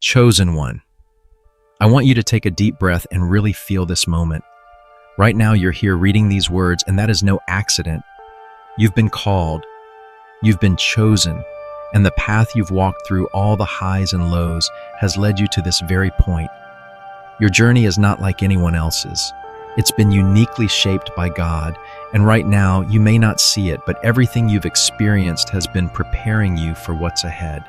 Chosen one. I want you to take a deep breath and really feel this moment. Right now, you're here reading these words, and that is no accident. You've been called, you've been chosen, and the path you've walked through all the highs and lows has led you to this very point. Your journey is not like anyone else's. It's been uniquely shaped by God, and right now, you may not see it, but everything you've experienced has been preparing you for what's ahead.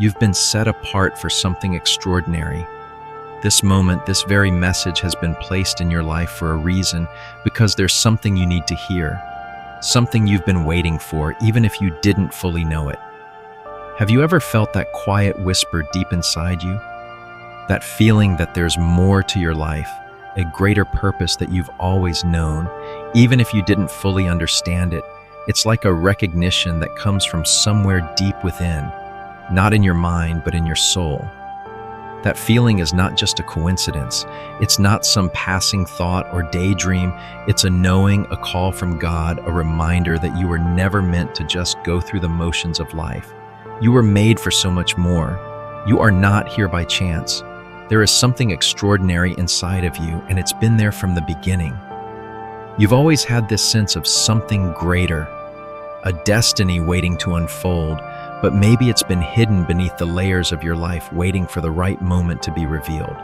You've been set apart for something extraordinary. This moment, this very message has been placed in your life for a reason, because there's something you need to hear, something you've been waiting for, even if you didn't fully know it. Have you ever felt that quiet whisper deep inside you? That feeling that there's more to your life, a greater purpose that you've always known, even if you didn't fully understand it. It's like a recognition that comes from somewhere deep within, not in your mind, but in your soul. That feeling is not just a coincidence. It's not some passing thought or daydream. It's a knowing, a call from God, a reminder that you were never meant to just go through the motions of life. You were made for so much more. You are not here by chance. There is something extraordinary inside of you, and it's been there from the beginning. You've always had this sense of something greater, a destiny waiting to unfold, but maybe it's been hidden beneath the layers of your life, waiting for the right moment to be revealed.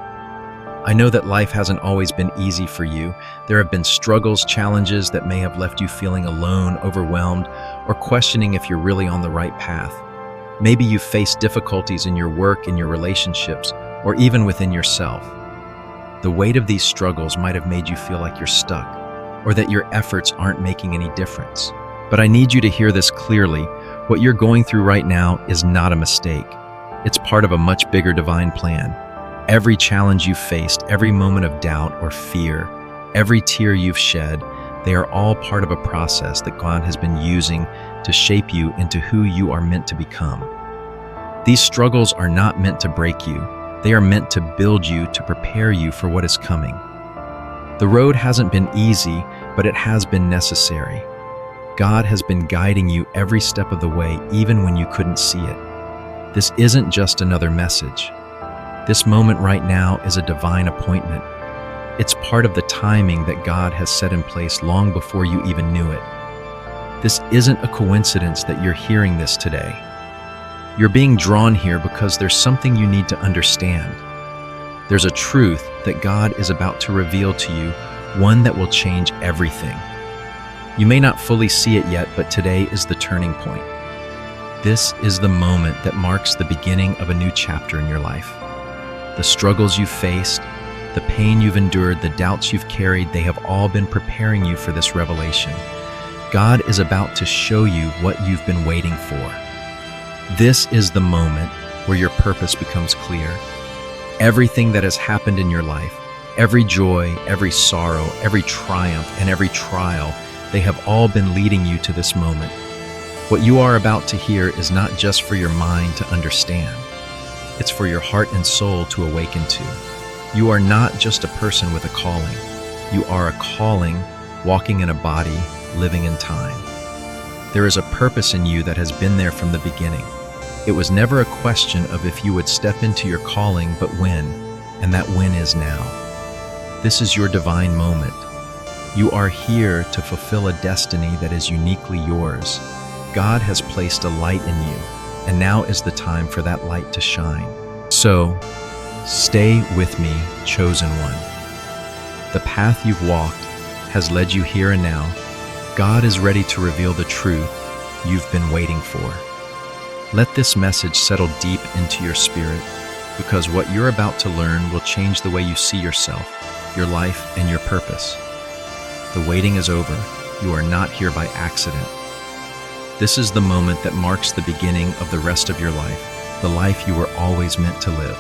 I know that life hasn't always been easy for you. There have been struggles, challenges that may have left you feeling alone, overwhelmed, or questioning if you're really on the right path. Maybe you've faced difficulties in your work, in your relationships, or even within yourself. The weight of these struggles might have made you feel like you're stuck, or that your efforts aren't making any difference. But I need you to hear this clearly. What you're going through right now is not a mistake. It's part of a much bigger divine plan. Every challenge you've faced, every moment of doubt or fear, every tear you've shed, they are all part of a process that God has been using to shape you into who you are meant to become. These struggles are not meant to break you. They are meant to build you, to prepare you for what is coming. The road hasn't been easy, but it has been necessary. God has been guiding you every step of the way, even when you couldn't see it. This isn't just another message. This moment right now is a divine appointment. It's part of the timing that God has set in place long before you even knew it. This isn't a coincidence that you're hearing this today. You're being drawn here because there's something you need to understand. There's a truth that God is about to reveal to you, one that will change everything. You may not fully see it yet, but today is the turning point. This is the moment that marks the beginning of a new chapter in your life. The struggles you've faced, the pain you've endured, the doubts you've carried, they have all been preparing you for this revelation. God is about to show you what you've been waiting for. This is the moment where your purpose becomes clear. Everything that has happened in your life, every joy, every sorrow, every triumph, and every trial, they have all been leading you to this moment. What you are about to hear is not just for your mind to understand. It's for your heart and soul to awaken to. You are not just a person with a calling. You are a calling, walking in a body, living in time. There is a purpose in you that has been there from the beginning. It was never a question of if you would step into your calling, but when, and that when is now. This is your divine moment. You are here to fulfill a destiny that is uniquely yours. God has placed a light in you, and now is the time for that light to shine. So, stay with me, chosen one. The path you've walked has led you here and now. God is ready to reveal the truth you've been waiting for. Let this message settle deep into your spirit, because what you're about to learn will change the way you see yourself, your life, and your purpose. The waiting is over. You are not here by accident. This is the moment that marks the beginning of the rest of your life, the life you were always meant to live.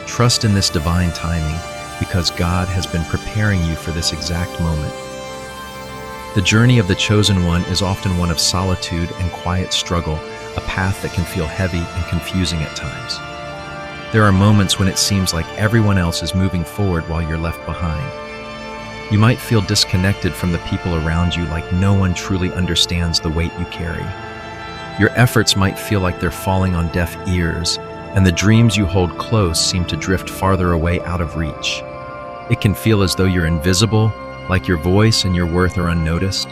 Trust in this divine timing, because God has been preparing you for this exact moment. The journey of the chosen one is often one of solitude and quiet struggle, a path that can feel heavy and confusing at times. There are moments when it seems like everyone else is moving forward while you're left behind. You might feel disconnected from the people around you, like no one truly understands the weight you carry. Your efforts might feel like they're falling on deaf ears, and the dreams you hold close seem to drift farther away out of reach. It can feel as though you're invisible, like your voice and your worth are unnoticed.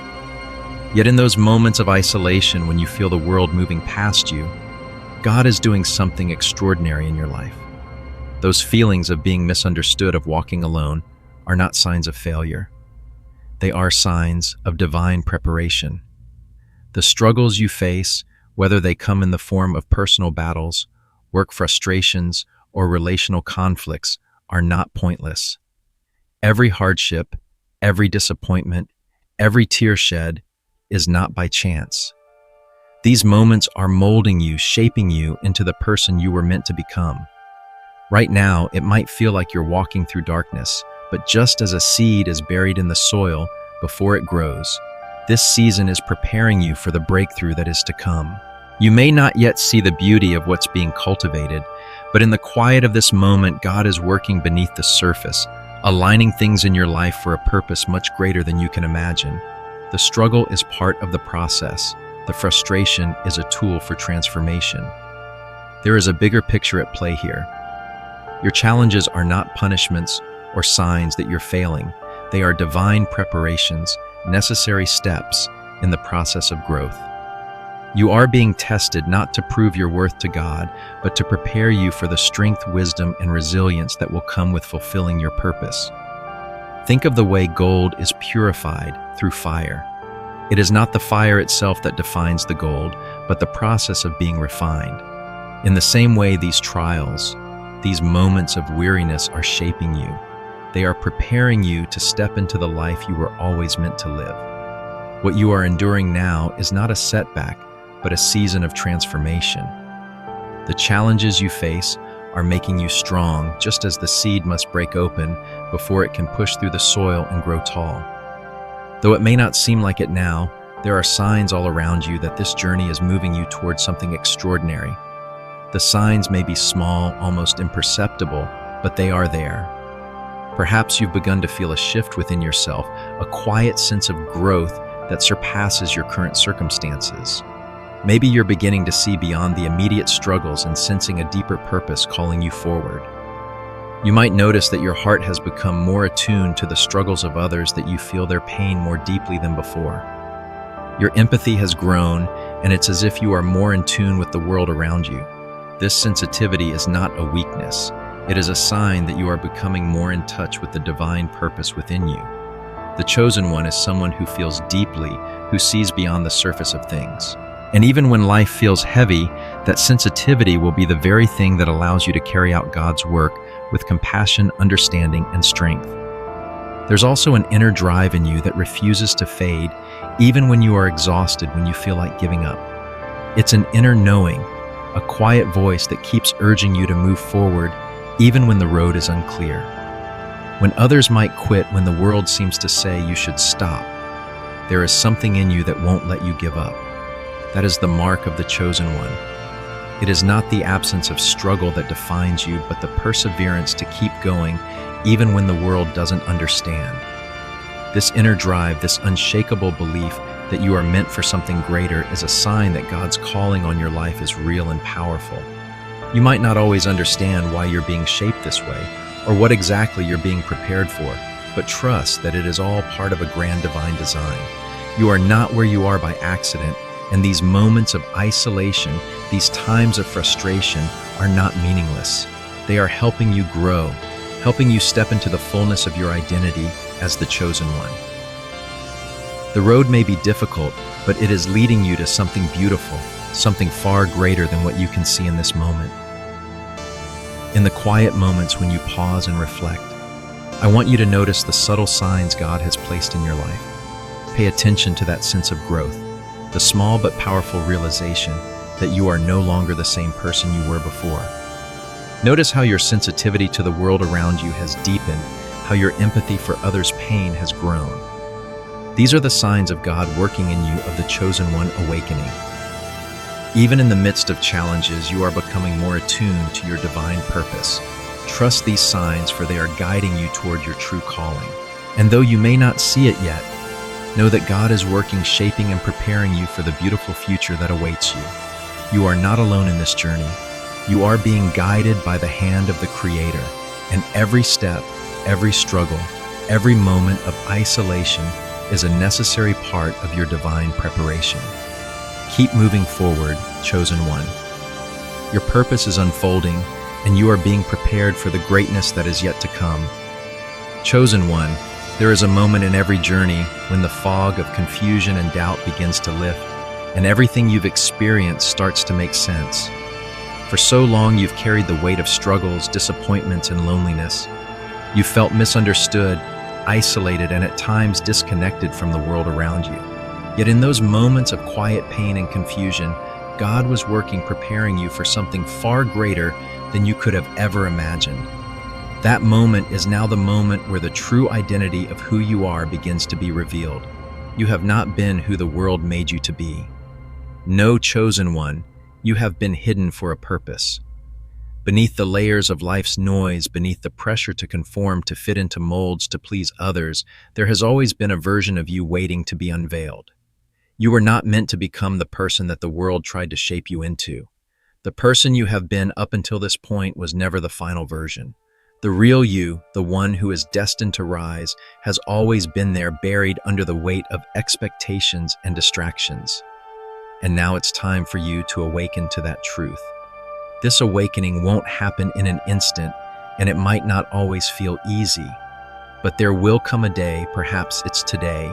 Yet in those moments of isolation when you feel the world moving past you, God is doing something extraordinary in your life. Those feelings of being misunderstood, of walking alone, are not signs of failure. They are signs of divine preparation. The struggles you face, whether they come in the form of personal battles, work frustrations, or relational conflicts, are not pointless. Every hardship, every disappointment, every tear shed is not by chance. These moments are molding you, shaping you into the person you were meant to become. Right now, it might feel like you're walking through darkness, but just as a seed is buried in the soil before it grows, this season is preparing you for the breakthrough that is to come. You may not yet see the beauty of what's being cultivated, but in the quiet of this moment, God is working beneath the surface, aligning things in your life for a purpose much greater than you can imagine. The struggle is part of the process. The frustration is a tool for transformation. There is a bigger picture at play here. Your challenges are not punishments or signs that you're failing. They are divine preparations, necessary steps in the process of growth. You are being tested not to prove your worth to God, but to prepare you for the strength, wisdom, and resilience that will come with fulfilling your purpose. Think of the way gold is purified through fire. It is not the fire itself that defines the gold, but the process of being refined. In the same way, these trials, these moments of weariness are shaping you. They are preparing you to step into the life you were always meant to live. What you are enduring now is not a setback, but a season of transformation. The challenges you face are making you strong, just as the seed must break open before it can push through the soil and grow tall. Though it may not seem like it now, there are signs all around you that this journey is moving you towards something extraordinary. The signs may be small, almost imperceptible, but they are there. Perhaps you've begun to feel a shift within yourself, a quiet sense of growth that surpasses your current circumstances. Maybe you're beginning to see beyond the immediate struggles and sensing a deeper purpose calling you forward. You might notice that your heart has become more attuned to the struggles of others, that you feel their pain more deeply than before. Your empathy has grown, and it's as if you are more in tune with the world around you. This sensitivity is not a weakness. It is a sign that you are becoming more in touch with the divine purpose within you. The chosen one is someone who feels deeply, who sees beyond the surface of things. And even when life feels heavy, that sensitivity will be the very thing that allows you to carry out God's work with compassion, understanding, and strength. There's also an inner drive in you that refuses to fade, even when you are exhausted, when you feel like giving up. It's an inner knowing, a quiet voice that keeps urging you to move forward, even when the road is unclear. When others might quit, when the world seems to say you should stop, there is something in you that won't let you give up. That is the mark of the chosen one. It is not the absence of struggle that defines you, but the perseverance to keep going even when the world doesn't understand. This inner drive, this unshakable belief that you are meant for something greater, is a sign that God's calling on your life is real and powerful. You might not always understand why you're being shaped this way, or what exactly you're being prepared for, but trust that it is all part of a grand divine design. You are not where you are by accident, and these moments of isolation, these times of frustration, are not meaningless. They are helping you grow, helping you step into the fullness of your identity as the chosen one. The road may be difficult, but it is leading you to something beautiful, something far greater than what you can see in this moment. In the quiet moments when you pause and reflect, I want you to notice the subtle signs God has placed in your life. Pay attention to that sense of growth, the small but powerful realization that you are no longer the same person you were before. Notice how your sensitivity to the world around you has deepened, how your empathy for others' pain has grown. These are the signs of God working in you, of the chosen one awakening. Even in the midst of challenges, you are becoming more attuned to your divine purpose. Trust these signs, for they are guiding you toward your true calling. And though you may not see it yet, know that God is working, shaping and preparing you for the beautiful future that awaits you. You are not alone in this journey. You are being guided by the hand of the Creator, and every step, every struggle, every moment of isolation is a necessary part of your divine preparation. Keep moving forward, chosen one. Your purpose is unfolding, and you are being prepared for the greatness that is yet to come. Chosen one, there is a moment in every journey when the fog of confusion and doubt begins to lift, and everything you've experienced starts to make sense. For so long, you've carried the weight of struggles, disappointments, and loneliness. You've felt misunderstood, isolated, and at times disconnected from the world around you. Yet in those moments of quiet pain and confusion, God was working, preparing you for something far greater than you could have ever imagined. That moment is now the moment where the true identity of who you are begins to be revealed. You have not been who the world made you to be. No, chosen one, you have been hidden for a purpose. Beneath the layers of life's noise, beneath the pressure to conform, to fit into molds, to please others, there has always been a version of you waiting to be unveiled. You were not meant to become the person that the world tried to shape you into. The person you have been up until this point was never the final version. The real you, the one who is destined to rise, has always been there, buried under the weight of expectations and distractions. And now it's time for you to awaken to that truth. This awakening won't happen in an instant, and it might not always feel easy. But there will come a day, perhaps it's today,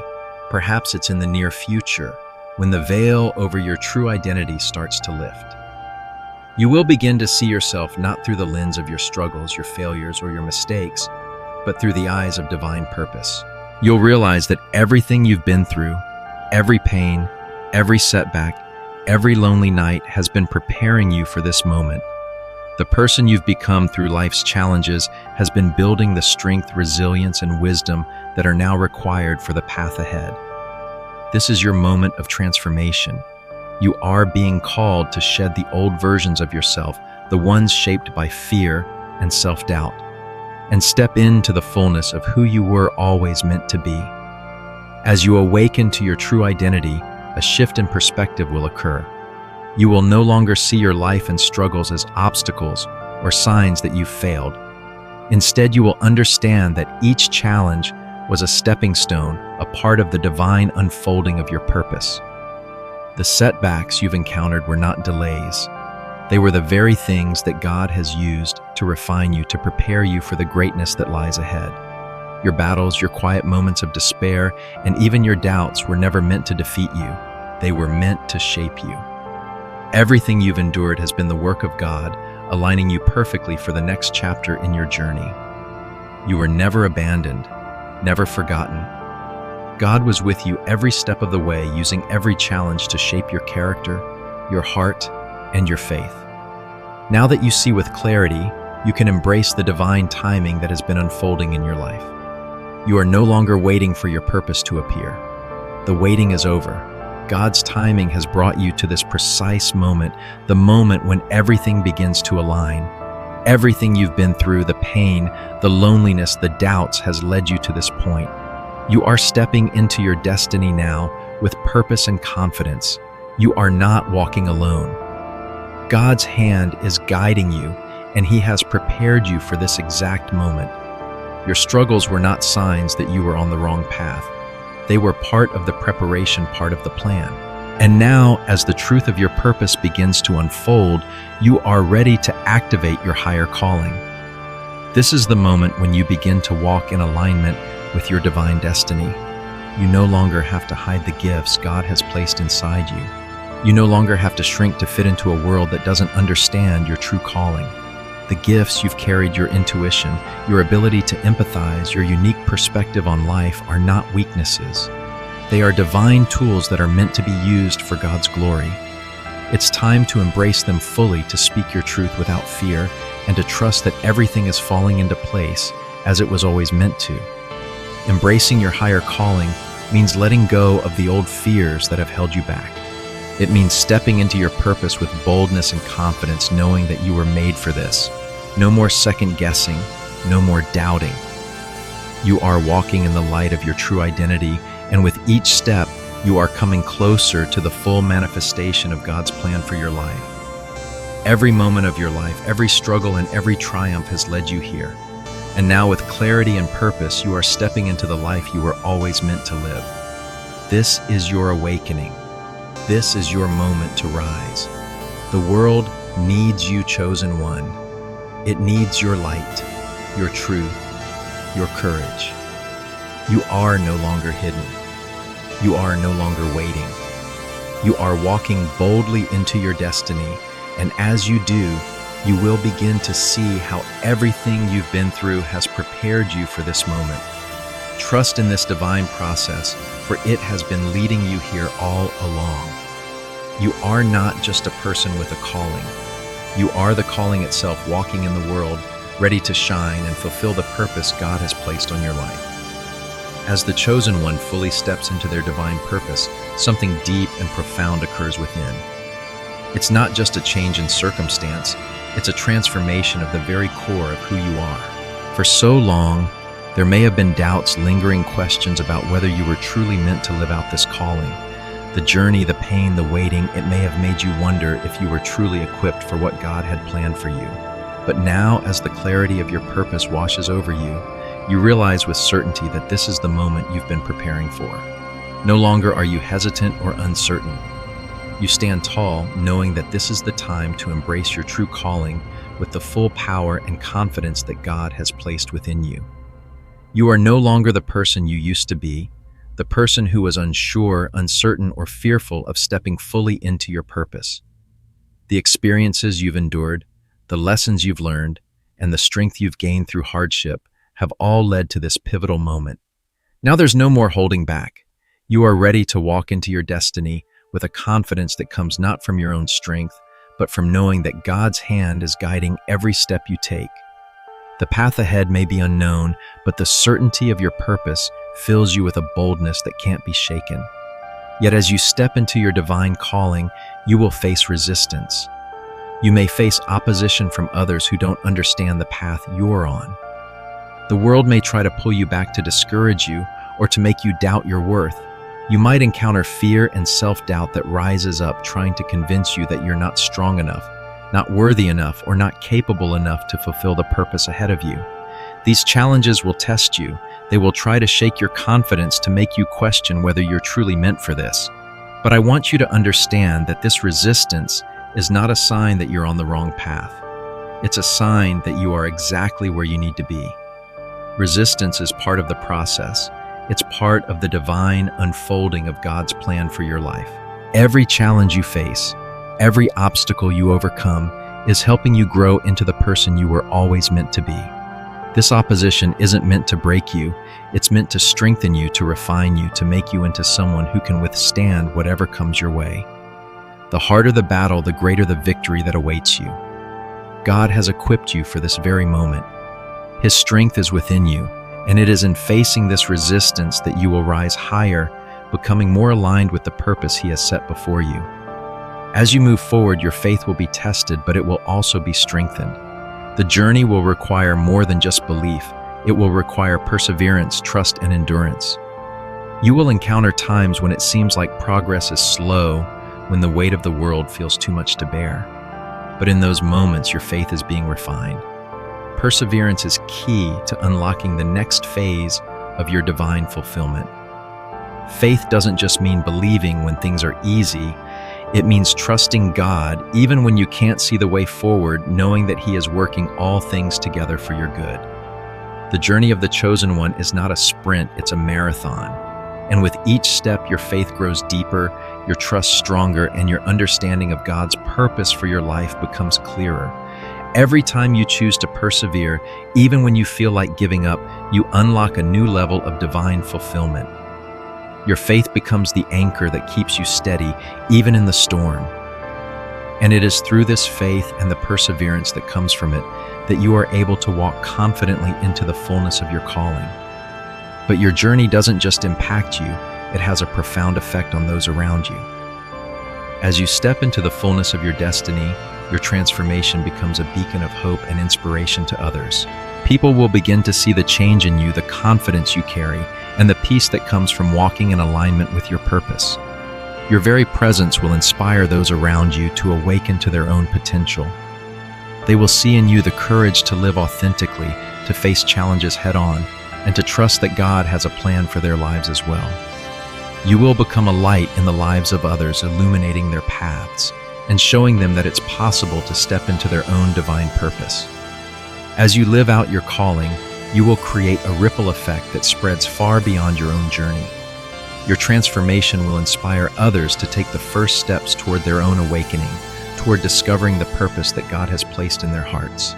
perhaps it's in the near future, when the veil over your true identity starts to lift. You will begin to see yourself not through the lens of your struggles, your failures, or your mistakes, but through the eyes of divine purpose. You'll realize that everything you've been through, every pain, every setback, every lonely night has been preparing you for this moment. The person you've become through life's challenges has been building the strength, resilience, and wisdom that are now required for the path ahead. This is your moment of transformation. You are being called to shed the old versions of yourself, the ones shaped by fear and self-doubt, and step into the fullness of who you were always meant to be. As you awaken to your true identity, a shift in perspective will occur. You will no longer see your life and struggles as obstacles or signs that you've failed. Instead, you will understand that each challenge was a stepping stone, a part of the divine unfolding of your purpose. The setbacks you've encountered were not delays. They were the very things that God has used to refine you, to prepare you for the greatness that lies ahead. Your battles, your quiet moments of despair, and even your doubts were never meant to defeat you. They were meant to shape you. Everything you've endured has been the work of God, aligning you perfectly for the next chapter in your journey. You were never abandoned, never forgotten. God was with you every step of the way, using every challenge to shape your character, your heart, and your faith. Now that you see with clarity, you can embrace the divine timing that has been unfolding in your life. You are no longer waiting for your purpose to appear. The waiting is over. God's timing has brought you to this precise moment, the moment when everything begins to align. Everything you've been through, the pain, the loneliness, the doubts, has led you to this point. You are stepping into your destiny now with purpose and confidence. You are not walking alone. God's hand is guiding you, and He has prepared you for this exact moment. Your struggles were not signs that you were on the wrong path. They were part of the preparation, part of the plan. And now, as the truth of your purpose begins to unfold, you are ready to activate your higher calling. This is the moment when you begin to walk in alignment with your divine destiny. You no longer have to hide the gifts God has placed inside you. You no longer have to shrink to fit into a world that doesn't understand your true calling. The gifts you've carried, your intuition, your ability to empathize, your unique perspective on life are not weaknesses. They are divine tools that are meant to be used for God's glory. It's time to embrace them fully, to speak your truth without fear, and to trust that everything is falling into place as it was always meant to. Embracing your higher calling means letting go of the old fears that have held you back. It means stepping into your purpose with boldness and confidence, knowing that you were made for this. No more second guessing, no more doubting. You are walking in the light of your true identity, and with each step, you are coming closer to the full manifestation of God's plan for your life. Every moment of your life, every struggle, and every triumph has led you here. And now with clarity and purpose, you are stepping into the life you were always meant to live. This is your awakening. This is your moment to rise. The world needs you, chosen one. It needs your light, your truth, your courage. You are no longer hidden. You are no longer waiting. You are walking boldly into your destiny, and as you do, you will begin to see how everything you've been through has prepared you for this moment. Trust in this divine process, for it has been leading you here all along. You are not just a person with a calling. You are the calling itself, walking in the world, ready to shine and fulfill the purpose God has placed on your life. As the chosen one fully steps into their divine purpose, something deep and profound occurs within. It's not just a change in circumstance, it's a transformation of the very core of who you are. For so long, there may have been doubts, lingering questions about whether you were truly meant to live out this calling. The journey, the pain, the waiting, it may have made you wonder if you were truly equipped for what God had planned for you. But now, as the clarity of your purpose washes over you, you realize with certainty that this is the moment you've been preparing for. No longer are you hesitant or uncertain. You stand tall, knowing that this is the time to embrace your true calling with the full power and confidence that God has placed within you. You are no longer the person you used to be, the person who was unsure, uncertain, or fearful of stepping fully into your purpose. The experiences you've endured, the lessons you've learned, and the strength you've gained through hardship have all led to this pivotal moment. Now there's no more holding back. You are ready to walk into your destiny with a confidence that comes not from your own strength, but from knowing that God's hand is guiding every step you take. The path ahead may be unknown, but the certainty of your purpose fills you with a boldness that can't be shaken. Yet as you step into your divine calling, you will face resistance. You may face opposition from others who don't understand the path you're on. The world may try to pull you back to discourage you or to make you doubt your worth. You might encounter fear and self-doubt that rises up, trying to convince you that you're not strong enough, not worthy enough, or not capable enough to fulfill the purpose ahead of you. These challenges will test you. They will try to shake your confidence to make you question whether you're truly meant for this. But I want you to understand that this resistance is not a sign that you're on the wrong path. It's a sign that you are exactly where you need to be. Resistance is part of the process. It's part of the divine unfolding of God's plan for your life. Every challenge you face, every obstacle you overcome, is helping you grow into the person you were always meant to be. This opposition isn't meant to break you. It's meant to strengthen you, to refine you, to make you into someone who can withstand whatever comes your way. The harder the battle, the greater the victory that awaits you. God has equipped you for this very moment. His strength is within you, and it is in facing this resistance that you will rise higher, becoming more aligned with the purpose He has set before you. As you move forward, your faith will be tested, but it will also be strengthened. The journey will require more than just belief. It will require perseverance, trust, and endurance. You will encounter times when it seems like progress is slow, when the weight of the world feels too much to bear. But in those moments, your faith is being refined. Perseverance is key to unlocking the next phase of your divine fulfillment. Faith doesn't just mean believing when things are easy. It means trusting God even when you can't see the way forward, knowing that He is working all things together for your good. The journey of the chosen one is not a sprint, it's a marathon. And with each step, your faith grows deeper, your trust stronger, and your understanding of God's purpose for your life becomes clearer. Every time you choose to persevere, even when you feel like giving up, you unlock a new level of divine fulfillment. Your faith becomes the anchor that keeps you steady, even in the storm. And it is through this faith and the perseverance that comes from it that you are able to walk confidently into the fullness of your calling. But your journey doesn't just impact you, it has a profound effect on those around you. As you step into the fullness of your destiny, your transformation becomes a beacon of hope and inspiration to others. People will begin to see the change in you, the confidence you carry, and the peace that comes from walking in alignment with your purpose. Your very presence will inspire those around you to awaken to their own potential. They will see in you the courage to live authentically, to face challenges head-on, and to trust that God has a plan for their lives as well. You will become a light in the lives of others, illuminating their paths and showing them that it's possible to step into their own divine purpose. As you live out your calling, you will create a ripple effect that spreads far beyond your own journey. Your transformation will inspire others to take the first steps toward their own awakening, toward discovering the purpose that God has placed in their hearts.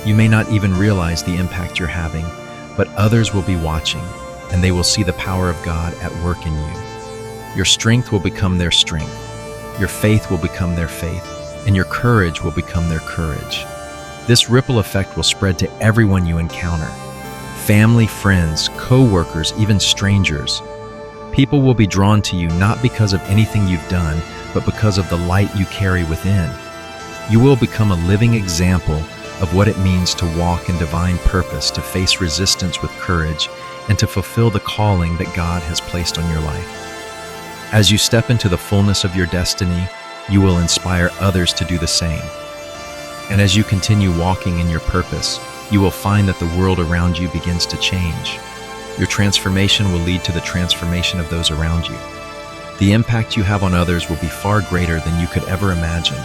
You may not even realize the impact you're having, but others will be watching, and they will see the power of God at work in you. Your strength will become their strength. Your faith will become their faith, and your courage will become their courage. This ripple effect will spread to everyone you encounter: family, friends, co-workers, even strangers. People will be drawn to you not because of anything you've done, but because of the light you carry within. You will become a living example of what it means to walk in divine purpose, to face resistance with courage, and to fulfill the calling that God has placed on your life. As you step into the fullness of your destiny, you will inspire others to do the same. And as you continue walking in your purpose, you will find that the world around you begins to change. Your transformation will lead to the transformation of those around you. The impact you have on others will be far greater than you could ever imagine.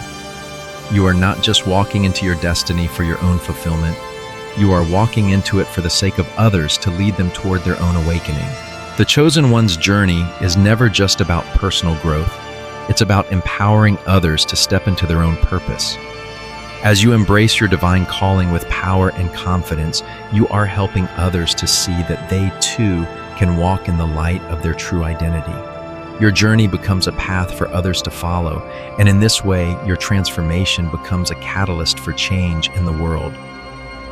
You are not just walking into your destiny for your own fulfillment. You are walking into it for the sake of others, to lead them toward their own awakening. The chosen one's journey is never just about personal growth. It's about empowering others to step into their own purpose. As you embrace your divine calling with power and confidence, you are helping others to see that they too can walk in the light of their true identity. Your journey becomes a path for others to follow, and in this way, your transformation becomes a catalyst for change in the world.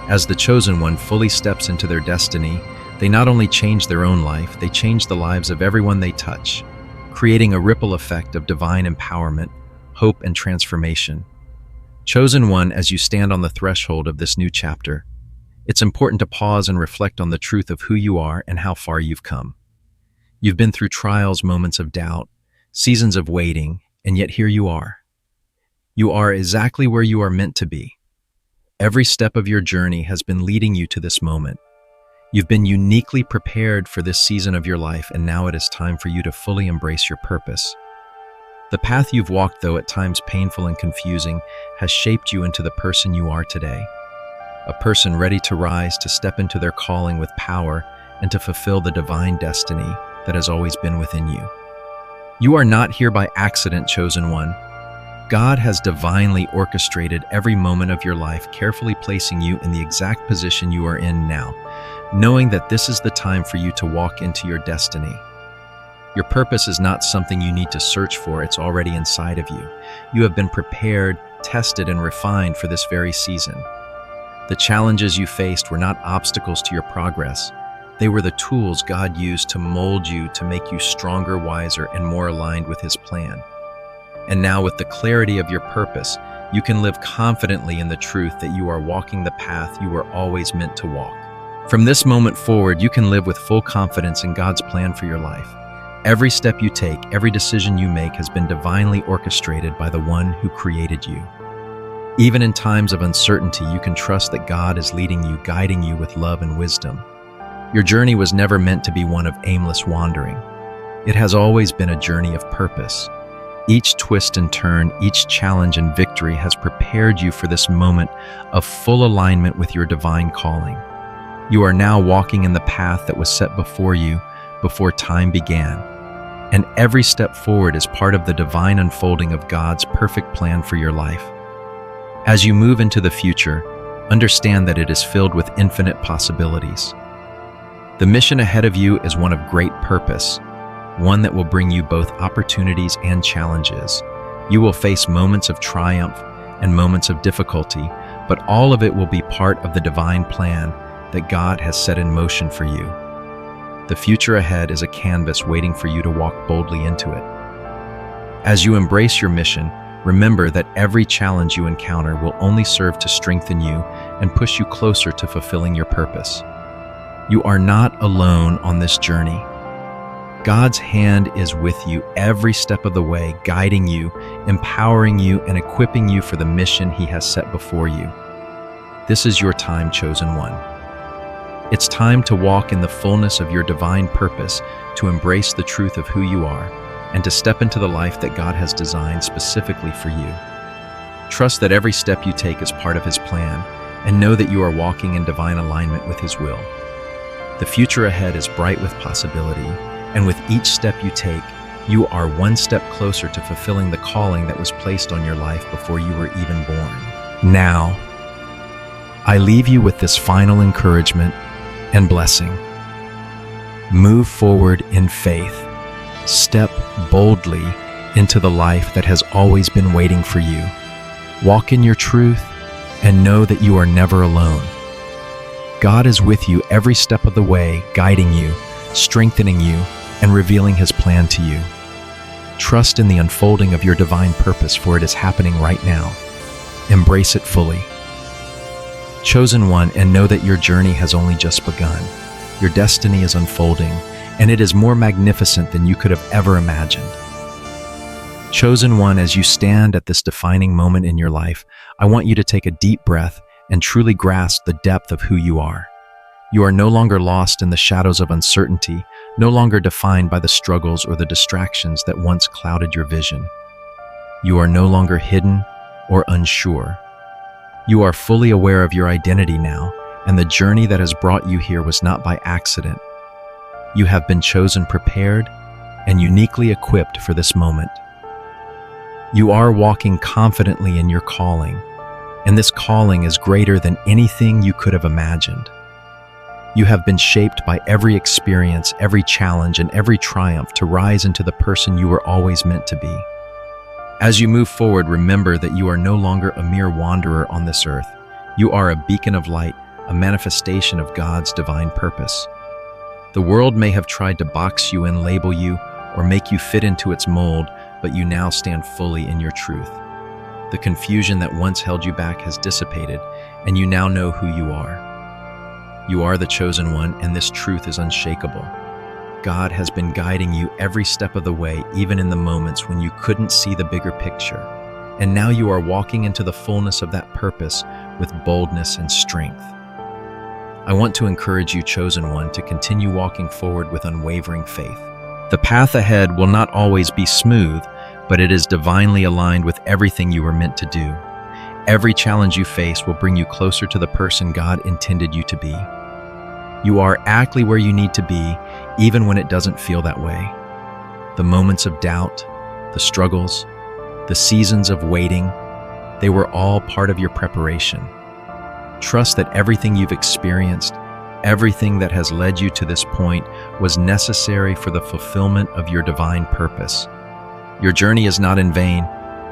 As the chosen one fully steps into their destiny, they not only change their own life, they change the lives of everyone they touch, creating a ripple effect of divine empowerment, hope, and transformation. Chosen one, as you stand on the threshold of this new chapter, it's important to pause and reflect on the truth of who you are and how far you've come. You've been through trials, moments of doubt, seasons of waiting, and yet here you are. You are exactly where you are meant to be. Every step of your journey has been leading you to this moment. You've been uniquely prepared for this season of your life, and now it is time for you to fully embrace your purpose. The path you've walked, though at times painful and confusing, has shaped you into the person you are today. A person ready to rise, to step into their calling with power, and to fulfill the divine destiny that has always been within you. You are not here by accident, chosen one. God has divinely orchestrated every moment of your life, carefully placing you in the exact position you are in now, knowing that this is the time for you to walk into your destiny. Your purpose is not something you need to search for, it's already inside of you. You have been prepared, tested, and refined for this very season. The challenges you faced were not obstacles to your progress. They were the tools God used to mold you, to make you stronger, wiser, and more aligned with His plan. And now, with the clarity of your purpose, you can live confidently in the truth that you are walking the path you were always meant to walk. From this moment forward, you can live with full confidence in God's plan for your life. Every step you take, every decision you make has been divinely orchestrated by the one who created you. Even in times of uncertainty, you can trust that God is leading you, guiding you with love and wisdom. Your journey was never meant to be one of aimless wandering. It has always been a journey of purpose. Each twist and turn, each challenge and victory has prepared you for this moment of full alignment with your divine calling. You are now walking in the path that was set before you before time began, and every step forward is part of the divine unfolding of God's perfect plan for your life. As you move into the future, understand that it is filled with infinite possibilities. The mission ahead of you is one of great purpose, one that will bring you both opportunities and challenges. You will face moments of triumph and moments of difficulty, but all of it will be part of the divine plan that God has set in motion for you. The future ahead is a canvas waiting for you to walk boldly into it. As you embrace your mission, remember that every challenge you encounter will only serve to strengthen you and push you closer to fulfilling your purpose. You are not alone on this journey. God's hand is with you every step of the way, guiding you, empowering you, and equipping you for the mission He has set before you. This is your time, chosen one. It's time to walk in the fullness of your divine purpose, to embrace the truth of who you are, and to step into the life that God has designed specifically for you. Trust that every step you take is part of His plan, and know that you are walking in divine alignment with His will. The future ahead is bright with possibility, and with each step you take, you are one step closer to fulfilling the calling that was placed on your life before you were even born. Now, I leave you with this final encouragement and blessing. Move forward in faith. Step boldly into the life that has always been waiting for you. Walk in your truth and know that you are never alone. God is with you every step of the way, guiding you, strengthening you, and revealing His plan to you. Trust in the unfolding of your divine purpose, for it is happening right now. Embrace it fully. Chosen one, and know that your journey has only just begun. Your destiny is unfolding, and it is more magnificent than you could have ever imagined. Chosen one, as you stand at this defining moment in your life, I want you to take a deep breath and truly grasp the depth of who you are. You are no longer lost in the shadows of uncertainty, no longer defined by the struggles or the distractions that once clouded your vision. You are no longer hidden or unsure. You are fully aware of your identity now, and the journey that has brought you here was not by accident. You have been chosen, prepared, and uniquely equipped for this moment. You are walking confidently in your calling, and this calling is greater than anything you could have imagined. You have been shaped by every experience, every challenge, and every triumph to rise into the person you were always meant to be. As you move forward, remember that you are no longer a mere wanderer on this earth. You are a beacon of light, a manifestation of God's divine purpose. The world may have tried to box you in, label you, or make you fit into its mold, but you now stand fully in your truth. The confusion that once held you back has dissipated, and you now know who you are. You are the chosen one, and this truth is unshakable. God has been guiding you every step of the way, even in the moments when you couldn't see the bigger picture. And now you are walking into the fullness of that purpose with boldness and strength. I want to encourage you, chosen one, to continue walking forward with unwavering faith. The path ahead will not always be smooth, but it is divinely aligned with everything you were meant to do. Every challenge you face will bring you closer to the person God intended you to be. You are exactly where you need to be, even when it doesn't feel that way. The moments of doubt, the struggles, the seasons of waiting, they were all part of your preparation. Trust that everything you've experienced, everything that has led you to this point, was necessary for the fulfillment of your divine purpose. Your journey is not in vain,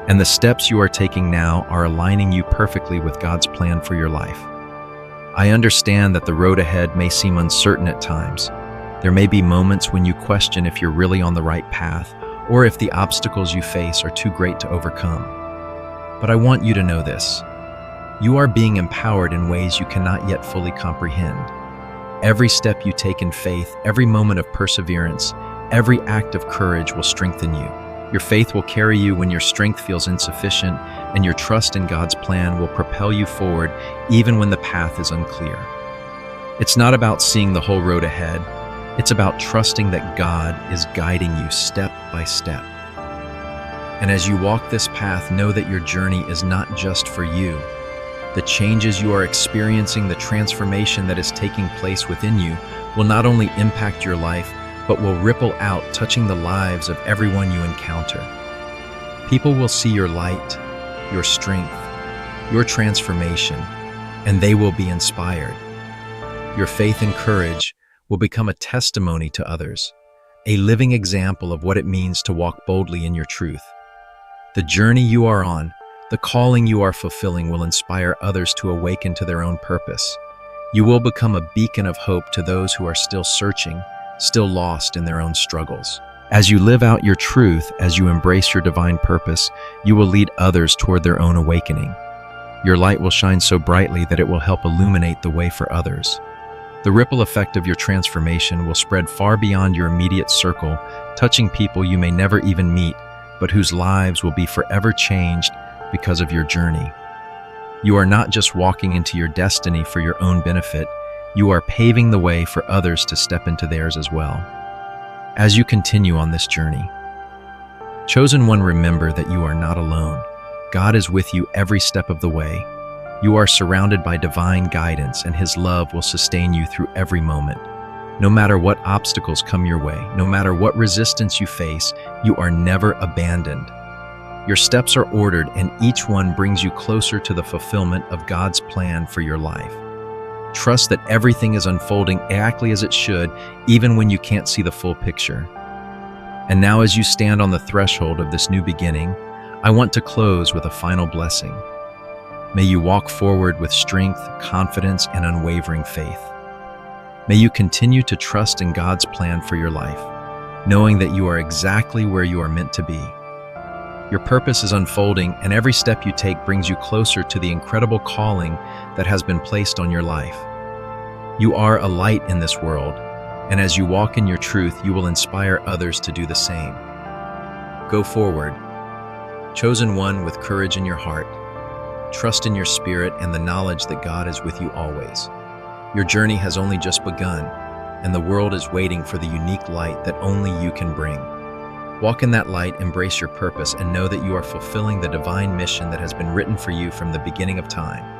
and the steps you are taking now are aligning you perfectly with God's plan for your life. I understand that the road ahead may seem uncertain at times. There may be moments when you question if you're really on the right path, or if the obstacles you face are too great to overcome. But I want you to know this. You are being empowered in ways you cannot yet fully comprehend. Every step you take in faith, every moment of perseverance, every act of courage will strengthen you. Your faith will carry you when your strength feels insufficient, and your trust in God's plan will propel you forward even when the path is unclear. It's not about seeing the whole road ahead. It's about trusting that God is guiding you step by step. And as you walk this path, know that your journey is not just for you. The changes you are experiencing, the transformation that is taking place within you, will not only impact your life, but will ripple out, touching the lives of everyone you encounter. People will see your light, your strength, your transformation, and they will be inspired. Your faith and courage will become a testimony to others, a living example of what it means to walk boldly in your truth. The journey you are on, the calling you are fulfilling, will inspire others to awaken to their own purpose. You will become a beacon of hope to those who are still searching, still lost in their own struggles. As you live out your truth, as you embrace your divine purpose, you will lead others toward their own awakening. Your light will shine so brightly that it will help illuminate the way for others. The ripple effect of your transformation will spread far beyond your immediate circle, touching people you may never even meet, but whose lives will be forever changed because of your journey. You are not just walking into your destiny for your own benefit, you are paving the way for others to step into theirs as well. As you continue on this journey, chosen one, remember that you are not alone. God is with you every step of the way. You are surrounded by divine guidance, and His love will sustain you through every moment. No matter what obstacles come your way, no matter what resistance you face, you are never abandoned. Your steps are ordered, and each one brings you closer to the fulfillment of God's plan for your life. Trust that everything is unfolding exactly as it should, even when you can't see the full picture. And now, as you stand on the threshold of this new beginning, I want to close with a final blessing. May you walk forward with strength, confidence, and unwavering faith. May you continue to trust in God's plan for your life, knowing that you are exactly where you are meant to be. Your purpose is unfolding, and every step you take brings you closer to the incredible calling that has been placed on your life. You are a light in this world, and as you walk in your truth, you will inspire others to do the same. Go forward, chosen one, with courage in your heart. Trust in your spirit and the knowledge that God is with you always. Your journey has only just begun, and the world is waiting for the unique light that only you can bring. Walk in that light, embrace your purpose, and know that you are fulfilling the divine mission that has been written for you from the beginning of time.